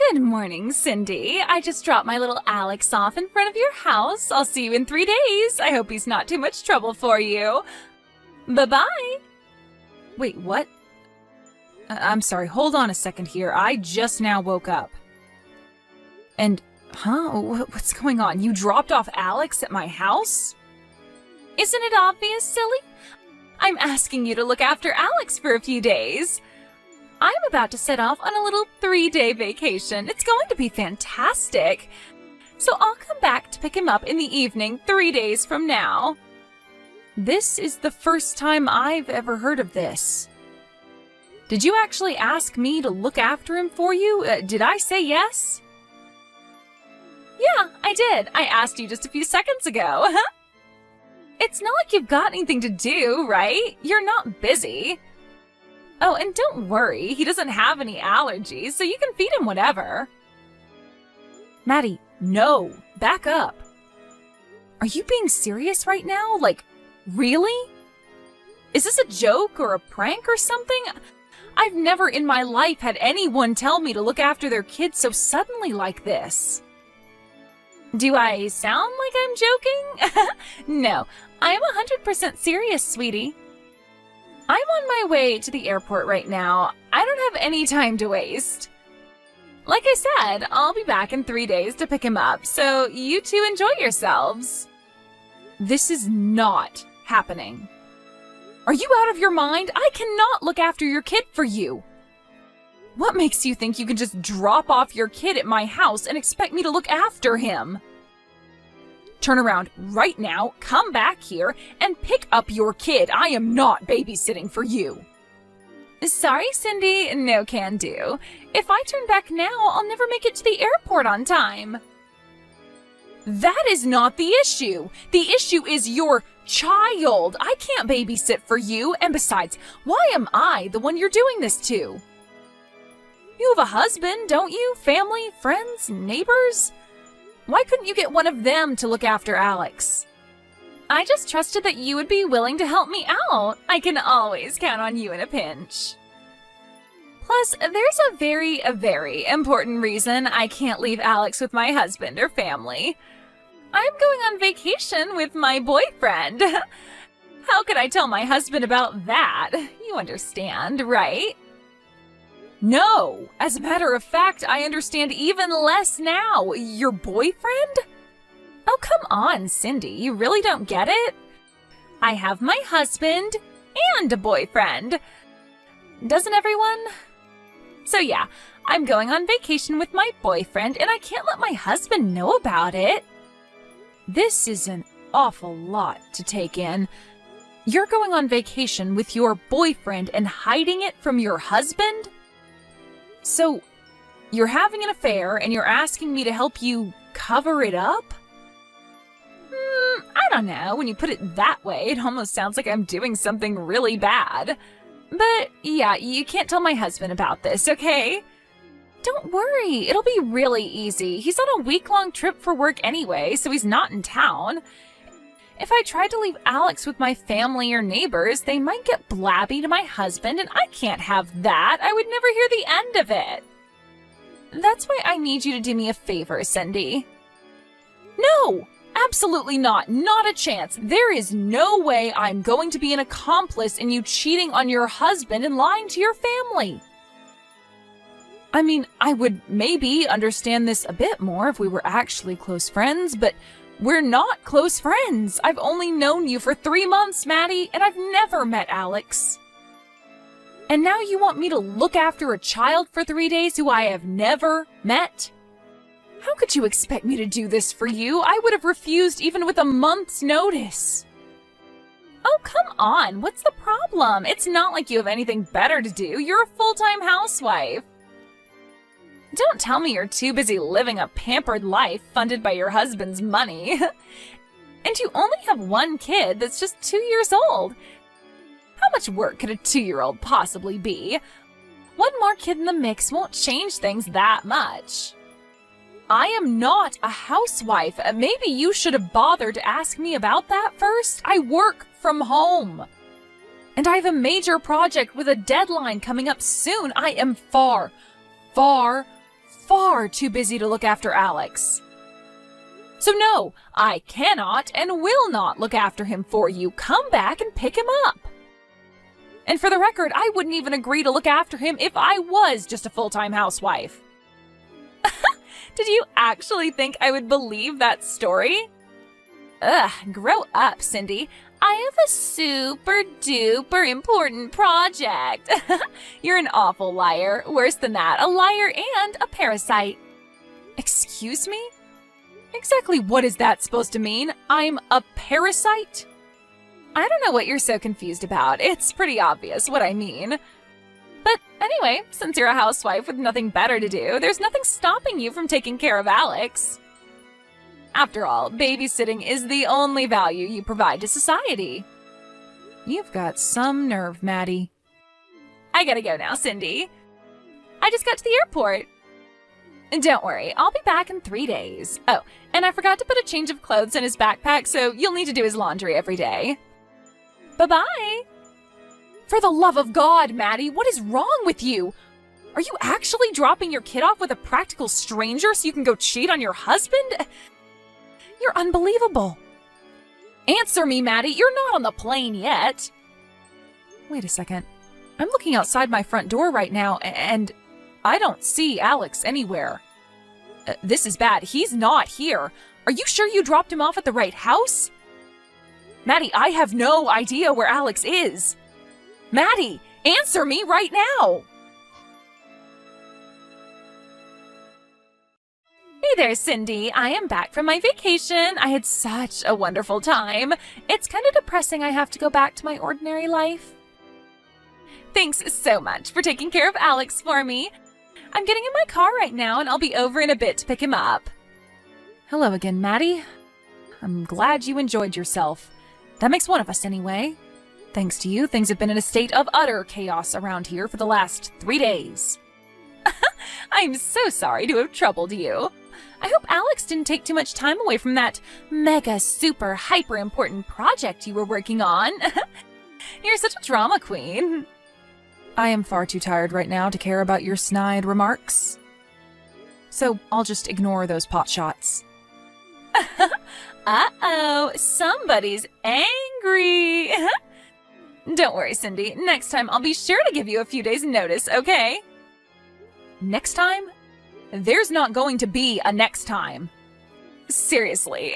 Good morning, Cindy. I just dropped my little Alex off in front of your house. I'll see you in 3 days. I hope he's not too much trouble for you. Bye-bye. Wait, what? I'm sorry, hold on a second here. I just now woke up. And, what's going on? You dropped off Alex at my house? Isn't it obvious, silly? I'm asking you to look after Alex for a few days. I'm about to set off on a little 3-day vacation. It's going to be fantastic. So I'll come back to pick him up in the evening 3 days from now. This is the first time I've ever heard of this. Did you actually ask me to look after him for you? Did I say yes? Yeah, I did. I asked you just a few seconds ago. It's not like you've got anything to do, right? You're not busy. Oh, and don't worry, he doesn't have any allergies, so you can feed him whatever. Maddie, no, back up. Are you being serious right now? Like, really? Is this a joke or a prank or something? I've never in my life had anyone tell me to look after their kids so suddenly like this. Do I sound like I'm joking? No, I'm 100% serious, sweetie. I'm on my way to the airport right now. I don't have any time to waste. Like I said, I'll be back in 3 days to pick him up, so you two enjoy yourselves. This is not happening. Are you out of your mind? I cannot look after your kid for you. What makes you think you can just drop off your kid at my house and expect me to look after him? Turn around right now, come back here, and pick up your kid. I am not babysitting for you. Sorry, Cindy, no can do. If I turn back now, I'll never make it to the airport on time. That is not the issue. The issue is your child. I can't babysit for you, and besides, why am I the one you're doing this to? You have a husband, don't you? Family, friends, neighbors? Why couldn't you get one of them to look after Alex? I just trusted that you would be willing to help me out. I can always count on you in a pinch. Plus, there's a very important reason I can't leave Alex with my husband or family. I'm going on vacation with my boyfriend. How could I tell my husband about that? You understand, right? No, as a matter of fact, I understand even less now. Your boyfriend? Oh, come on, Cindy, you really don't get it? I have my husband and a boyfriend. Doesn't everyone? So yeah, I'm going on vacation with my boyfriend and I can't let my husband know about it. This is an awful lot to take in. You're going on vacation with your boyfriend and hiding it from your husband? So, you're having an affair and you're asking me to help you cover it up? I don't know. When you put it that way, it almost sounds like I'm doing something really bad. But yeah, you can't tell my husband about this, okay? Don't worry, it'll be really easy. He's on a week-long trip for work anyway, so he's not in town. If I tried to leave Alex with my family or neighbors, they might get blabby to my husband, and I can't have that. I would never hear the end of it. That's why I need you to do me a favor, Cindy. No, absolutely not. Not a chance. There is no way I'm going to be an accomplice in you cheating on your husband and lying to your family. I mean, I would maybe understand this a bit more if we were actually close friends, but we're not close friends. I've only known you for 3 months, Maddie, and I've never met Alex. And now you want me to look after a child for 3 days who I have never met? How could you expect me to do this for you? I would have refused even with a month's notice. Oh, come on. What's the problem? It's not like you have anything better to do. You're a full-time housewife. Don't tell me you're too busy living a pampered life funded by your husband's money. And you only have one kid that's just 2 years old. How much work could a 2-year-old possibly be? One more kid in the mix won't change things that much. I am not a housewife. Maybe you should have bothered to ask me about that first. I work from home. And I have a major project with a deadline coming up soon. I am far far too busy to look after Alex. So no, I cannot and will not look after him for you. Come back and pick him up. And for the record, I wouldn't even agree to look after him if I was just a full-time housewife. Did you actually think I would believe that story? Ugh, grow up, Cindy. I have a super duper important project. You're an awful liar. Worse than that, a liar and a parasite. Excuse me? Exactly what is that supposed to mean? I'm a parasite? I don't know what you're so confused about. It's pretty obvious what I mean. But anyway, since you're a housewife with nothing better to do, there's nothing stopping you from taking care of Alex. After all, babysitting is the only value you provide to society. You've got some nerve, Maddie. I gotta go now, Cindy. I just got to the airport. Don't worry, I'll be back in 3 days. Oh, and I forgot to put a change of clothes in his backpack, so you'll need to do his laundry every day. Bye-bye. For the love of God, Maddie, what is wrong with you? Are you actually dropping your kid off with a practical stranger so you can go cheat on your husband? You're unbelievable. Answer me, Maddie. You're not on the plane yet. Wait a second. I'm looking outside my front door right now, and I don't see Alex anywhere. This is bad. He's not here. Are you sure you dropped him off at the right house? Maddie, I have no idea where Alex is. Maddie, answer me right now. Hey there, Cindy. I am back from my vacation. I had such a wonderful time. It's kind of depressing I have to go back to my ordinary life. Thanks so much for taking care of Alex for me. I'm getting in my car right now, and I'll be over in a bit to pick him up. Hello again, Maddie. I'm glad you enjoyed yourself. That makes one of us anyway. Thanks to you, things have been in a state of utter chaos around here for the last 3 days. I'm so sorry to have troubled you. I hope Alex didn't take too much time away from that mega super hyper important project you were working on. You're such a drama queen. I am far too tired right now to care about your snide remarks. So I'll just ignore those pot shots. Uh-oh, somebody's angry. Don't worry, Cindy. Next time I'll be sure to give you a few days' notice, okay? Next time? There's not going to be a next time. Seriously,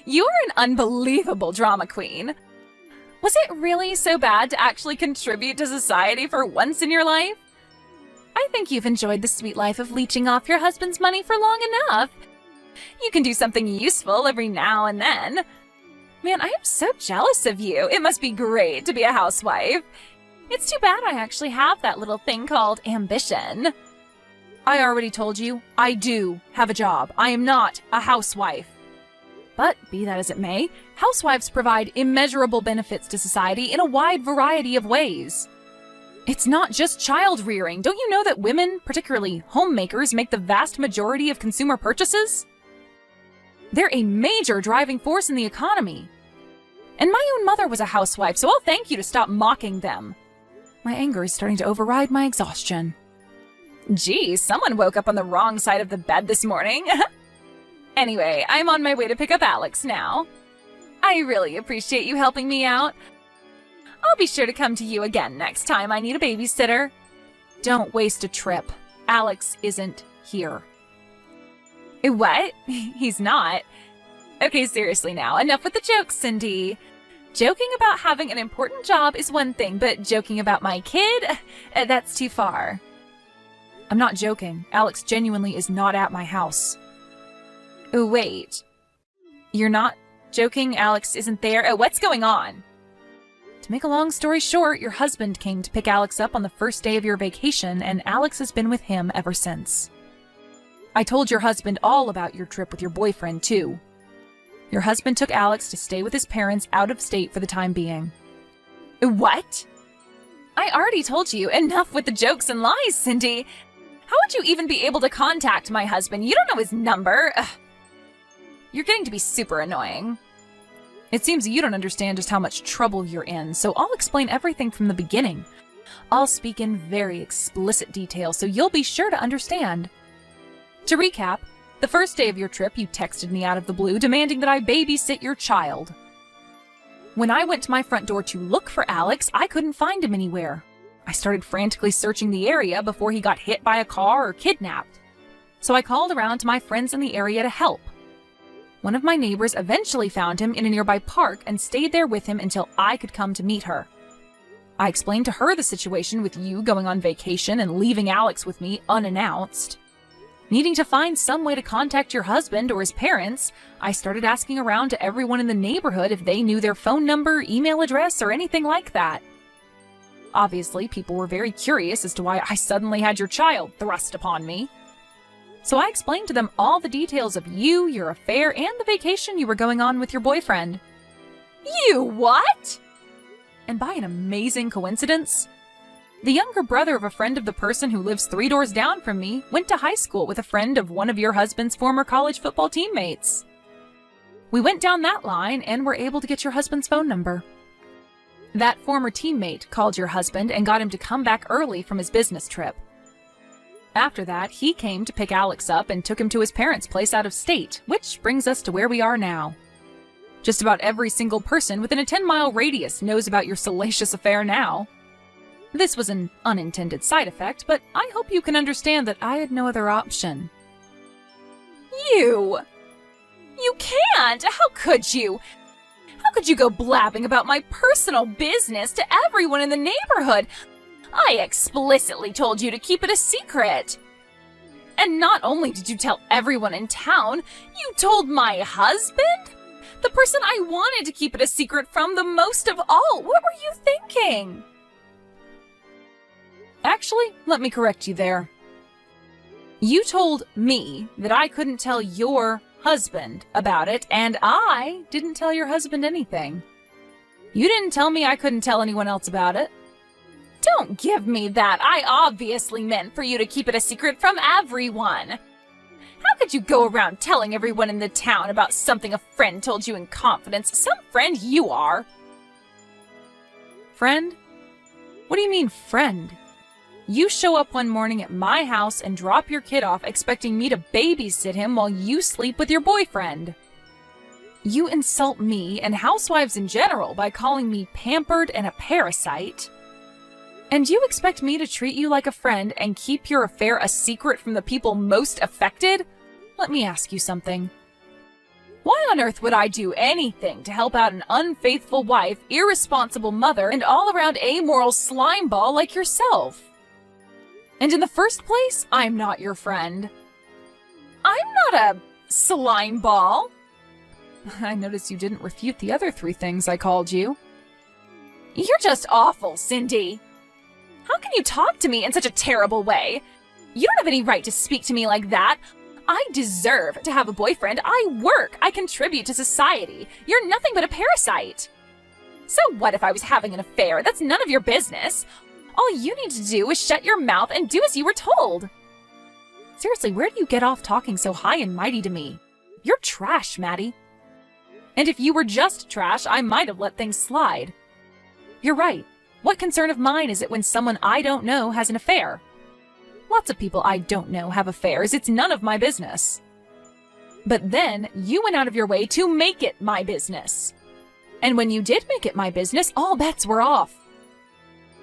you are an unbelievable drama queen. Was it really so bad to actually contribute to society for once in your life? I think you've enjoyed the sweet life of leeching off your husband's money for long enough. You can do something useful every now and then. Man, I am so jealous of you. It must be great to be a housewife. It's too bad I actually have that little thing called ambition. I already told you, I do have a job. I am not a housewife. But be that as it may, housewives provide immeasurable benefits to society in a wide variety of ways. It's not just child rearing. Don't you know that women, particularly homemakers, make the vast majority of consumer purchases? They're a major driving force in the economy. And my own mother was a housewife, so I'll thank you to stop mocking them. My anger is starting to override my exhaustion. Gee, someone woke up on the wrong side of the bed this morning. Anyway, I'm on my way to pick up Alex now. I really appreciate you helping me out. I'll be sure to come to you again next time I need a babysitter. Don't waste a trip. Alex isn't here. What? He's not? Okay, seriously now, enough with the jokes, Cindy. Joking about having an important job is one thing, but joking about my kid? That's too far. I'm not joking. Alex genuinely is not at my house. Oh, wait. You're not joking? Alex isn't there? Oh, what's going on? To make a long story short, your husband came to pick Alex up on the first day of your vacation, and Alex has been with him ever since. I told your husband all about your trip with your boyfriend, too. Your husband took Alex to stay with his parents out of state for the time being. What? I already told you. Enough with the jokes and lies, Cindy. How would you even be able to contact my husband? You don't know his number. Ugh. You're getting to be super annoying. It seems you don't understand just how much trouble you're in, so I'll explain everything from the beginning. I'll speak in very explicit detail, so you'll be sure to understand. To recap, the first day of your trip, you texted me out of the blue demanding that I babysit your child. When I went to my front door to look for Alex, I couldn't find him anywhere. I started frantically searching the area before he got hit by a car or kidnapped. So I called around to my friends in the area to help. One of my neighbors eventually found him in a nearby park and stayed there with him until I could come to meet her. I explained to her the situation with you going on vacation and leaving Alex with me unannounced. Needing to find some way to contact your husband or his parents, I started asking around to everyone in the neighborhood if they knew their phone number, email address, or anything like that. Obviously, people were very curious as to why I suddenly had your child thrust upon me. So I explained to them all the details of you, your affair, and the vacation you were going on with your boyfriend. You what? And by an amazing coincidence, the younger brother of a friend of the person who lives 3 doors down from me went to high school with a friend of one of your husband's former college football teammates. We went down that line and were able to get your husband's phone number. That former teammate called your husband and got him to come back early from his business trip. After that, he came to pick Alex up and took him to his parents' place out of state, which brings us to where we are now. Just about every single person within a 10-mile radius knows about your salacious affair now. This was an unintended side effect, but I hope you can understand that I had no other option. You can't! How could you? How could you go blabbing about my personal business to everyone in the neighborhood? I explicitly told you to keep it a secret. And not only did you tell everyone in town, you told my husband? The person I wanted to keep it a secret from the most of all. What were you thinking? Actually, let me correct you there. You told me that I couldn't tell your husband about it, and I didn't tell your husband anything. You didn't tell me I couldn't tell anyone else about it. Don't give me that. I obviously meant for you to keep it a secret from everyone. How could you go around telling everyone in the town about something a friend told you in confidence? Some friend you are. Friend? What do you mean, friend? You show up one morning at my house and drop your kid off expecting me to babysit him while you sleep with your boyfriend. You insult me and housewives in general by calling me pampered and a parasite. And you expect me to treat you like a friend and keep your affair a secret from the people most affected? Let me ask you something. Why on earth would I do anything to help out an unfaithful wife, irresponsible mother, and all-around amoral slimeball like yourself? And in the first place, I'm not your friend. I'm not a slimeball. I notice you didn't refute the other 3 things I called you. You're just awful, Cindy. How can you talk to me in such a terrible way? You don't have any right to speak to me like that. I deserve to have a boyfriend. I work. I contribute to society. You're nothing but a parasite. So what if I was having an affair? That's none of your business. All you need to do is shut your mouth and do as you were told. Seriously, where do you get off talking so high and mighty to me? You're trash, Maddie. And if you were just trash, I might have let things slide. You're right. What concern of mine is it when someone I don't know has an affair? Lots of people I don't know have affairs. It's none of my business. But then you went out of your way to make it my business. And when you did make it my business, all bets were off.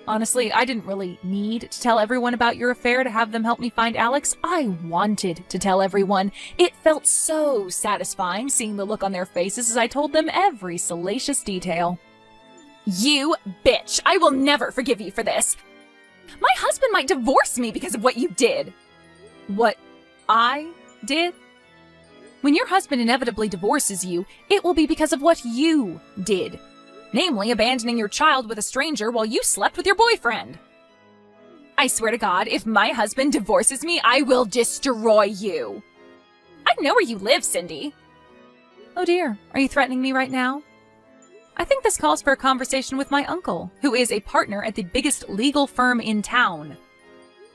Honestly, I didn't really need to tell everyone about your affair to have them help me find Alex. I wanted to tell everyone. It felt so satisfying seeing the look on their faces as I told them every salacious detail. You bitch! I will never forgive you for this. My husband might divorce me because of what you did. What I did? When your husband inevitably divorces you, it will be because of what you did. Namely, abandoning your child with a stranger while you slept with your boyfriend. I swear to God, if my husband divorces me, I will destroy you. I know where you live, Cindy. Oh dear, are you threatening me right now? I think this calls for a conversation with my uncle, who is a partner at the biggest legal firm in town.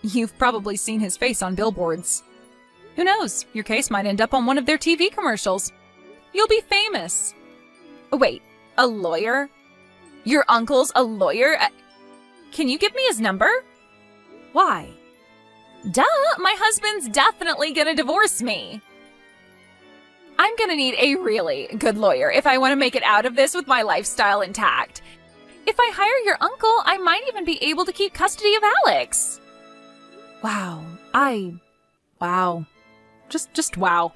You've probably seen his face on billboards. Who knows, your case might end up on one of their TV commercials. You'll be famous. Wait, a lawyer? Your uncle's a lawyer? Can you give me his number? Why? Duh, my husband's definitely gonna divorce me. I'm gonna need a really good lawyer if I want to make it out of this with my lifestyle intact. If I hire your uncle, I might even be able to keep custody of Alex. Wow. Wow. Just wow.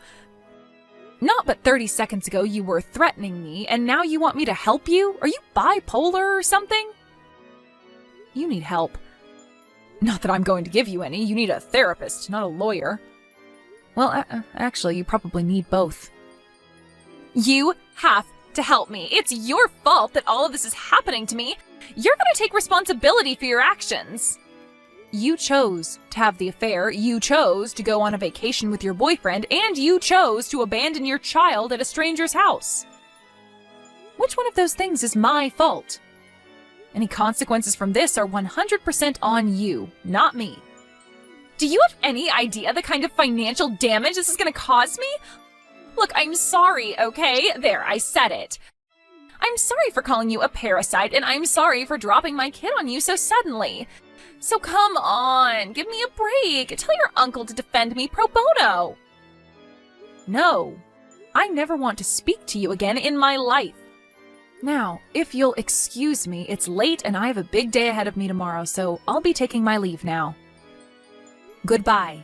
Not but 30 seconds ago you were threatening me, and now you want me to help you? Are you bipolar or something? You need help. Not that I'm going to give you any. You need a therapist, not a lawyer. Well, actually, you probably need both. You have to help me. It's your fault that all of this is happening to me. You're going to take responsibility for your actions. You chose to have the affair, you chose to go on a vacation with your boyfriend, and you chose to abandon your child at a stranger's house. Which one of those things is my fault? Any consequences from this are 100% on you, not me. Do you have any idea the kind of financial damage this is going to cause me? Look, I'm sorry, okay? There, I said it. I'm sorry for calling you a parasite, and I'm sorry for dropping my kid on you so suddenly. So come on, give me a break. Tell your uncle to defend me pro bono. No, I never want to speak to you again in my life. Now, if you'll excuse me, it's late and I have a big day ahead of me tomorrow, so I'll be taking my leave now. Goodbye.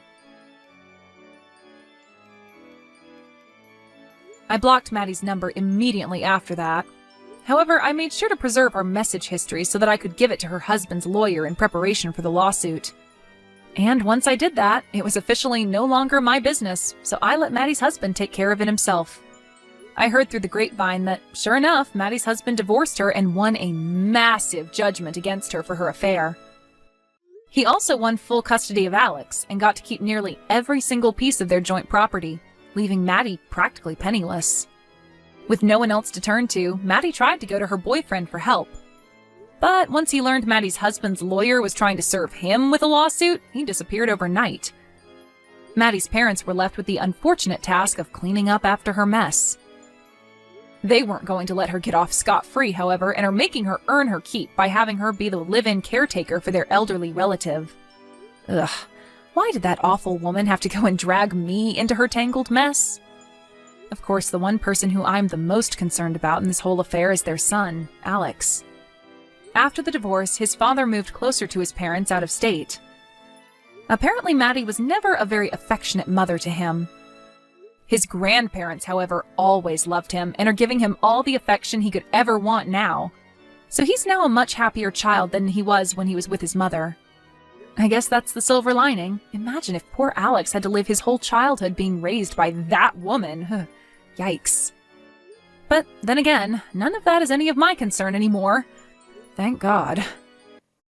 I blocked Maddie's number immediately after that. However, I made sure to preserve our message history so that I could give it to her husband's lawyer in preparation for the lawsuit. And once I did that, it was officially no longer my business, so I let Maddie's husband take care of it himself. I heard through the grapevine that, sure enough, Maddie's husband divorced her and won a massive judgment against her for her affair. He also won full custody of Alex and got to keep nearly every single piece of their joint property, leaving Maddie practically penniless. With no one else to turn to, Maddie tried to go to her boyfriend for help. But once he learned Maddie's husband's lawyer was trying to serve him with a lawsuit, he disappeared overnight. Maddie's parents were left with the unfortunate task of cleaning up after her mess. They weren't going to let her get off scot-free, however, and are making her earn her keep by having her be the live-in caretaker for their elderly relative. Ugh, why did that awful woman have to go and drag me into her tangled mess? Of course, the one person who I'm the most concerned about in this whole affair is their son, Alex. After the divorce, his father moved closer to his parents out of state. Apparently, Maddie was never a very affectionate mother to him. His grandparents, however, always loved him and are giving him all the affection he could ever want now. So he's now a much happier child than he was when he was with his mother. I guess that's the silver lining. Imagine if poor Alex had to live his whole childhood being raised by that woman. Yikes. But then again, none of that is any of my concern anymore. Thank God.